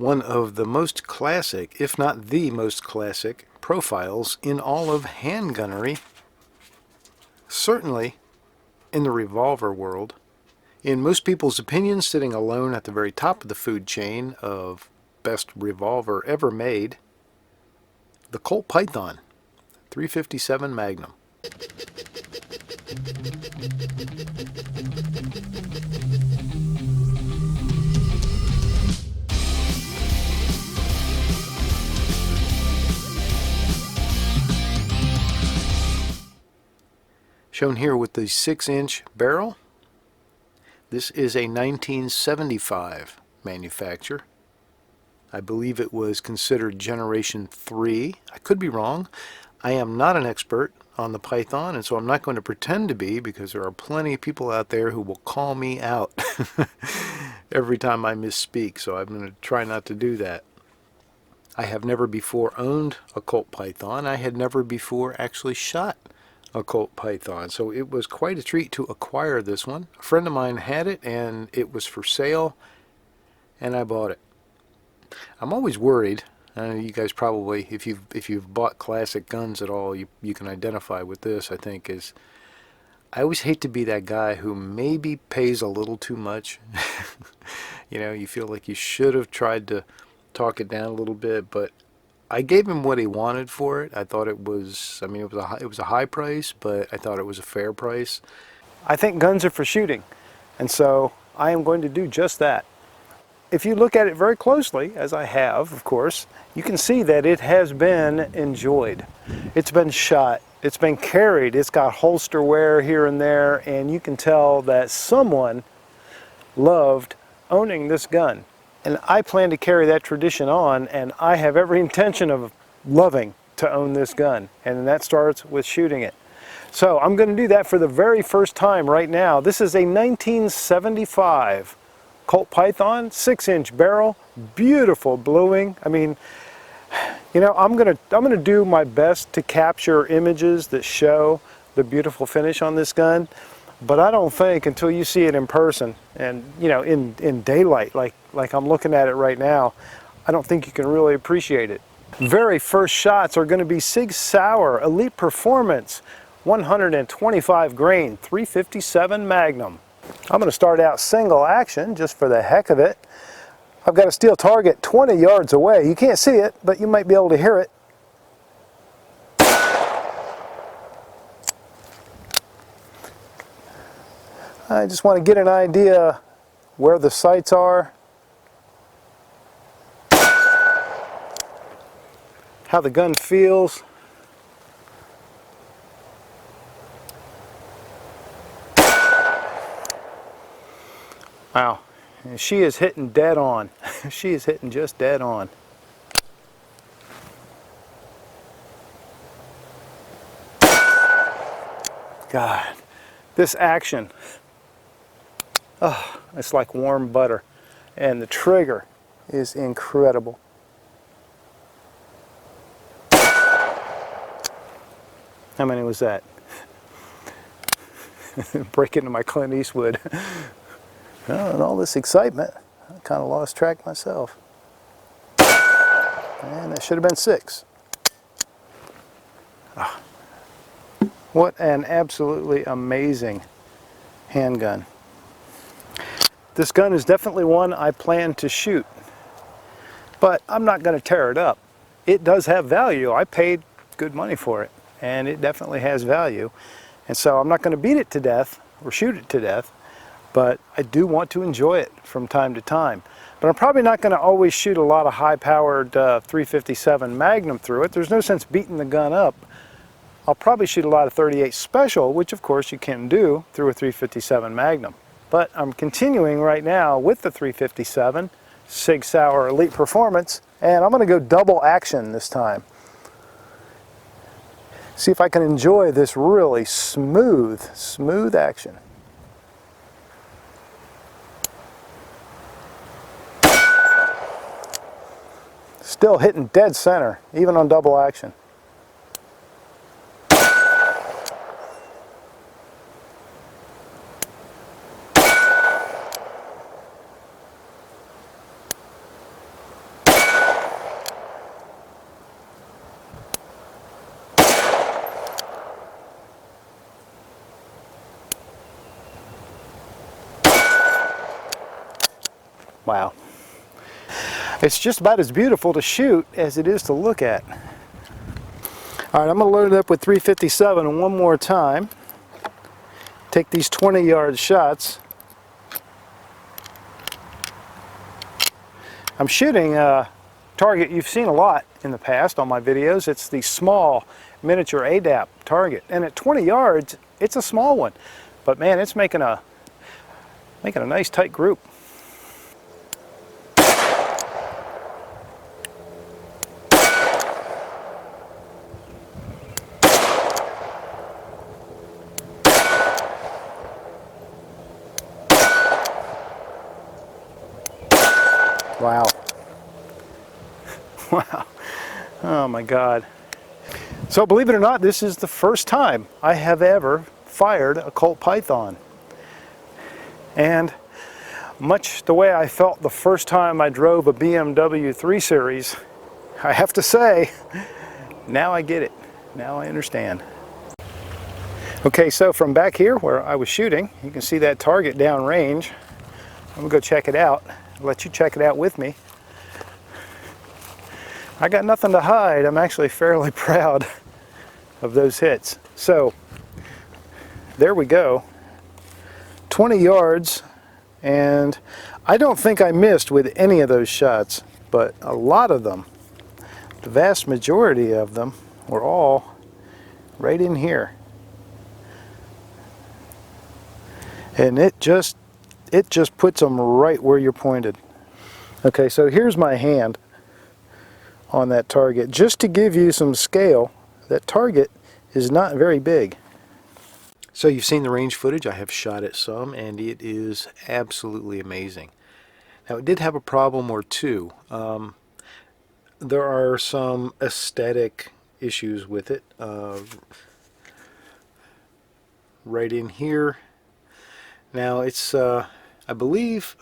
one of the most classic, if not the most classic, profiles in all of handgunnery, certainly in the revolver world. In most people's opinion, sitting alone at the very top of the food chain of best revolver ever made, the Colt Python 357 Magnum. Shown here with the 6-inch barrel. This is a 1975 manufacture. I believe it was considered Generation 3. I could be wrong. I am not an expert on the Python, and so I'm not going to pretend to be, because there are plenty of people out there who will call me out every time I misspeak, so I'm going to try not to do that. I have never before owned a Colt Python. I had never before actually shot a Colt Python, so it was quite a treat to acquire this one. A friend of mine had it, and it was for sale, and I bought it. I'm always worried. I know you guys probably, if you've bought classic guns at all, you can identify with this, I think, is I always hate to be that guy who maybe pays a little too much. You know, you feel like you should have tried to talk it down a little bit, but I gave him what he wanted for it. I thought it was, I mean, it was a high price, but I thought it was a fair price. I think guns are for shooting, and so I am going to do just that. If you look at it very closely, as I have, of course, you can see that it has been enjoyed. It's been shot, it's been carried, it's got holster wear here and there, and you can tell that someone loved owning this gun. And I plan to carry that tradition on, and I have every intention of loving to own this gun, and that starts with shooting it. So I'm going to do that for the very first time right now. This is a 1975 Colt Python, 6-inch barrel, beautiful bluing. I mean, you know, I'm gonna do my best to capture images that show the beautiful finish on this gun, but I don't think until you see it in person and, you know, in daylight, like I'm looking at it right now, I don't think you can really appreciate it. Very first shots are going to be Sig Sauer Elite Performance 125 grain 357 Magnum. I'm going to start out single action just for the heck of it. I've got a steel target 20 yards away. You can't see it, but you might be able to hear it. I just want to get an idea where the sights are, how the gun feels. Wow, she is hitting dead on. She is hitting just dead on. God, this action, oh, it's like warm butter. And the trigger is incredible. How many was that? Break into my Clint Eastwood. Well, and all this excitement, I kind of lost track myself. And that should have been 6. Oh, what an absolutely amazing handgun. This gun is definitely one I plan to shoot, but I'm not going to tear it up. It does have value. I paid good money for it, and it definitely has value. And so I'm not going to beat it to death or shoot it to death, but I do want to enjoy it from time to time. But I'm probably not going to always shoot a lot of high-powered 357 Magnum through it. There's no sense beating the gun up. I'll probably shoot a lot of 38 Special, which of course you can do through a 357 Magnum. But I'm continuing right now with the 357 Sig Sauer Elite Performance, and I'm going to go double action this time. See if I can enjoy this really smooth action. Still hitting dead center, even on double action. Wow. It's just about as beautiful to shoot as it is to look at. All right, I'm going to load it up with 357 one more time. Take these 20-yard shots. I'm shooting a target you've seen a lot in the past on my videos. It's the small miniature ADAP target, and at 20 yards, it's a small one, but man, it's making a nice tight group. Wow. Wow. Oh my God. So believe it or not, this is the first time I have ever fired a Colt Python. And much the way I felt the first time I drove a BMW 3 Series, I have to say, now I get it. Now I understand. Okay, so from back here where I was shooting, you can see that target downrange. I'm gonna go check it out. I'll let you check it out with me. I got nothing to hide. I'm actually fairly proud of those hits. So there we go. 20 yards, and I don't think I missed with any of those shots, but a lot of them, the vast majority of them, were all right in here. And it just puts them right where you're pointed. Okay, so here's my hand on that target. Just to give you some scale, that target is not very big. So you've seen the range footage. I have shot it some, and it is absolutely amazing. Now, it did have a problem or two. There are some aesthetic issues with it. Right in here. Now, it's I believe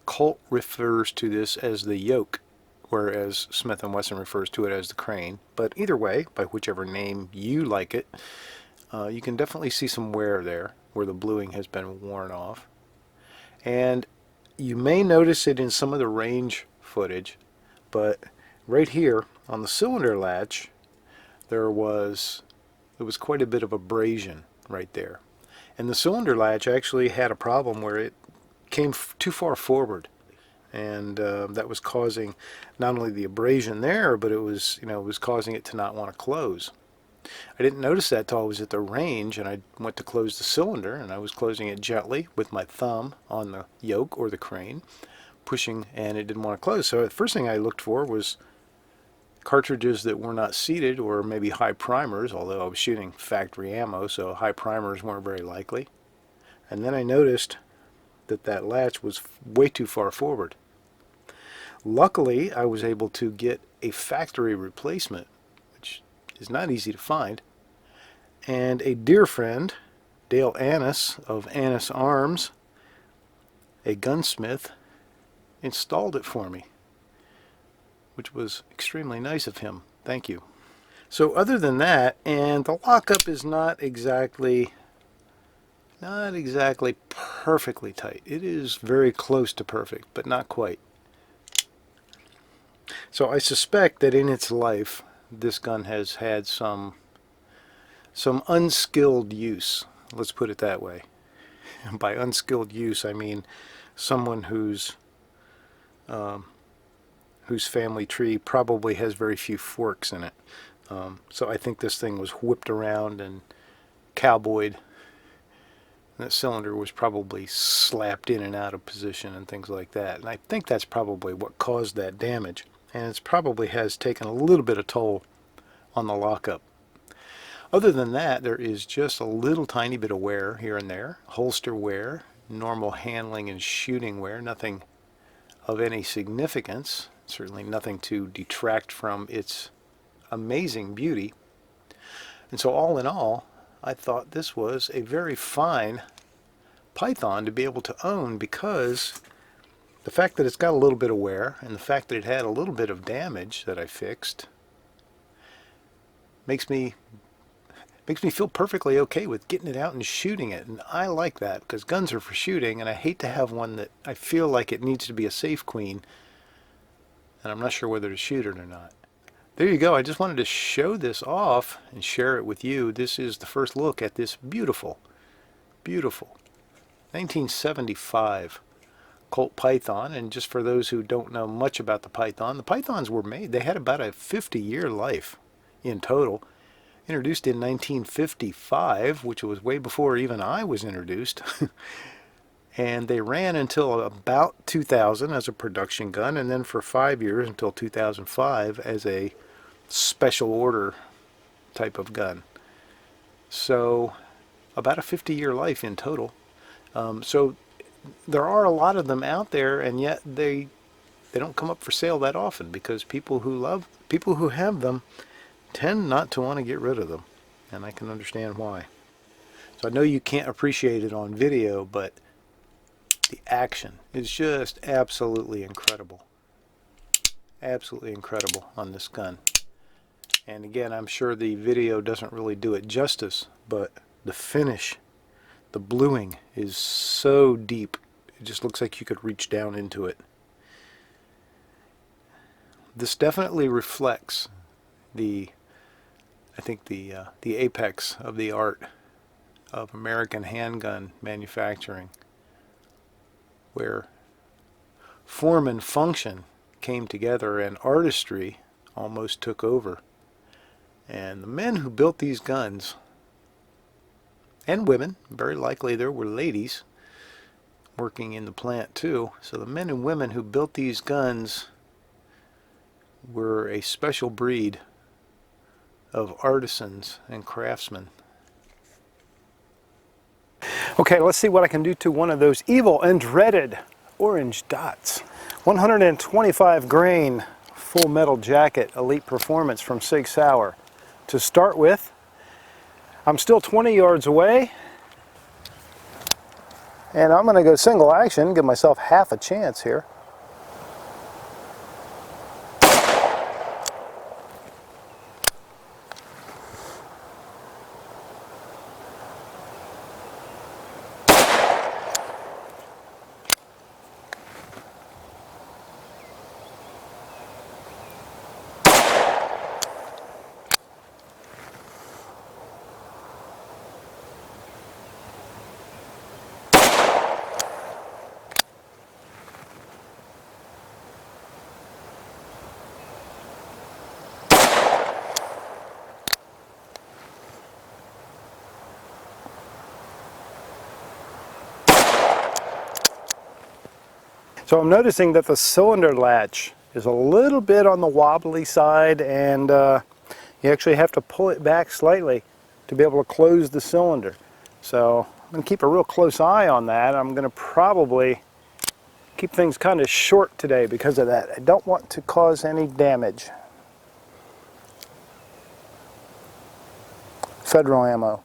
Colt refers to this as the yoke, whereas Smith & Wesson refers to it as the crane. But either way, by whichever name you like it, you can definitely see some wear there where the bluing has been worn off. And you may notice it in some of the range footage, but right here on the cylinder latch, there was quite a bit of abrasion right there. And the cylinder latch actually had a problem where it came too far forward, and that was causing not only the abrasion there, but it was causing it to not want to close. I didn't notice that till I was at the range, and I went to close the cylinder, and I was closing it gently with my thumb on the yoke or the crane, pushing, and it didn't want to close. So the first thing I looked for was cartridges that were not seated, or maybe high primers, although I was shooting factory ammo, so high primers weren't very likely. And then I noticed that that latch was way too far forward. Luckily, I was able to get a factory replacement, which is not easy to find, and a dear friend, Dale Annis of Annis Arms, a gunsmith, installed it for me, which was extremely nice of him. Thank you. So other than that, and the lockup is not exactly perfectly tight. It is very close to perfect, but not quite. So I suspect that in its life, this gun has had some unskilled use. Let's put it that way. And by unskilled use, I mean someone whose family tree probably has very few forks in it. So I think this thing was whipped around and cowboyed. That cylinder was probably slapped in and out of position and things like that. And I think that's probably what caused that damage. And it probably has taken a little bit of toll on the lockup. Other than that, there is just a little tiny bit of wear here and there. Holster wear, normal handling and shooting wear, nothing of any significance. Certainly nothing to detract from its amazing beauty. And so all in all, I thought this was a very fine Python to be able to own, because the fact that it's got a little bit of wear and the fact that it had a little bit of damage that I fixed makes me makes me feel perfectly okay with getting it out and shooting it. And I like that because guns are for shooting, and I hate to have one that I feel like it needs to be a safe queen and I'm not sure whether to shoot it or not. There you go. I just wanted to show this off and share it with you. This is the first look at this beautiful, beautiful 1975 Colt Python. And just for those who don't know much about the Pythons were made, they had about a 50-year life in total. Introduced in 1955, which was way before even I was introduced. And they ran until about 2000 as a production gun, and then for 5 years until 2005 as a special order type of gun. So about a 50-year life in total. So there are a lot of them out there, and yet they don't come up for sale that often because people who have them tend not to want to get rid of them, and I can understand why. So I know you can't appreciate it on video, but the action is just absolutely incredible. Absolutely incredible on this gun. And again, I'm sure the video doesn't really do it justice, but the finish, the bluing is so deep. It just looks like you could reach down into it. This definitely reflects I think the apex of the art of American handgun manufacturing, where form and function came together and artistry almost took over. And the men who built these guns, and women, very likely there were ladies working in the plant too, so the men and women who built these guns were a special breed of artisans and craftsmen. Okay, let's see what I can do to one of those evil and dreaded orange dots. 125 grain full metal jacket elite performance from Sig Sauer. To start with, I'm still 20 yards away, and I'm going to go single action, give myself half a chance here. So I'm noticing that the cylinder latch is a little bit on the wobbly side, and you actually have to pull it back slightly to be able to close the cylinder. So I'm going to keep a real close eye on that. I'm going to probably keep things kind of short today because of that. I don't want to cause any damage. Federal ammo.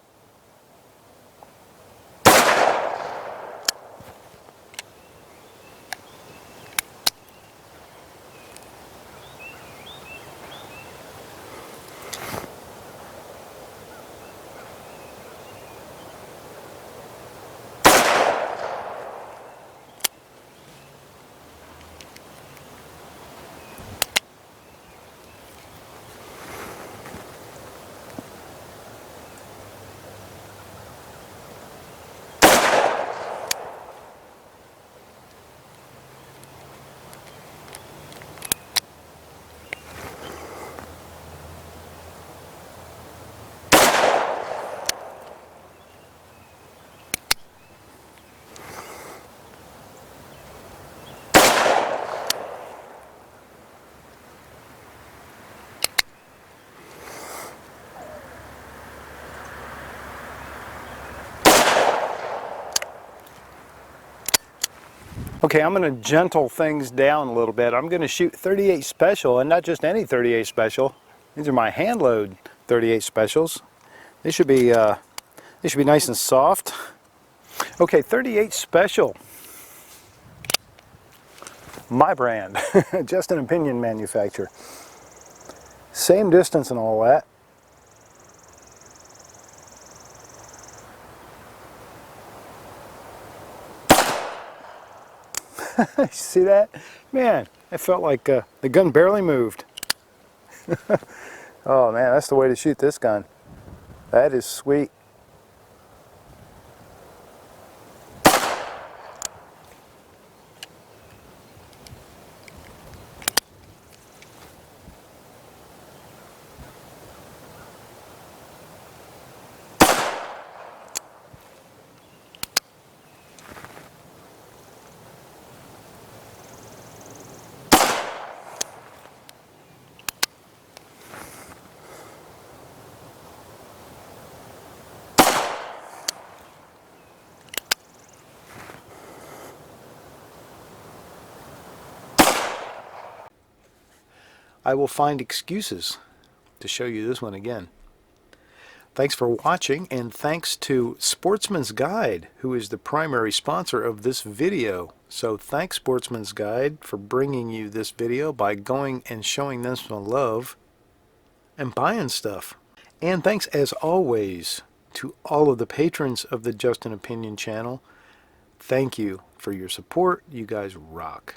Okay, I'm going to gentle things down a little bit. I'm going to shoot 38 special, and not just any 38 special. These are my hand load 38 specials. They should be nice and soft. Okay, 38 special. My brand, just an opinion manufacturer. Same distance and all that. See that? Man, I felt like the gun barely moved. Oh man, that's the way to shoot this gun. That is sweet. I will find excuses to show you this one again. Thanks for watching, and thanks to Sportsman's Guide, who is the primary sponsor of this video. So thanks Sportsman's Guide for bringing you this video by going and showing them some love and buying stuff. And thanks as always to all of the patrons of the Just an Opinion channel. Thank you for your support. You guys rock.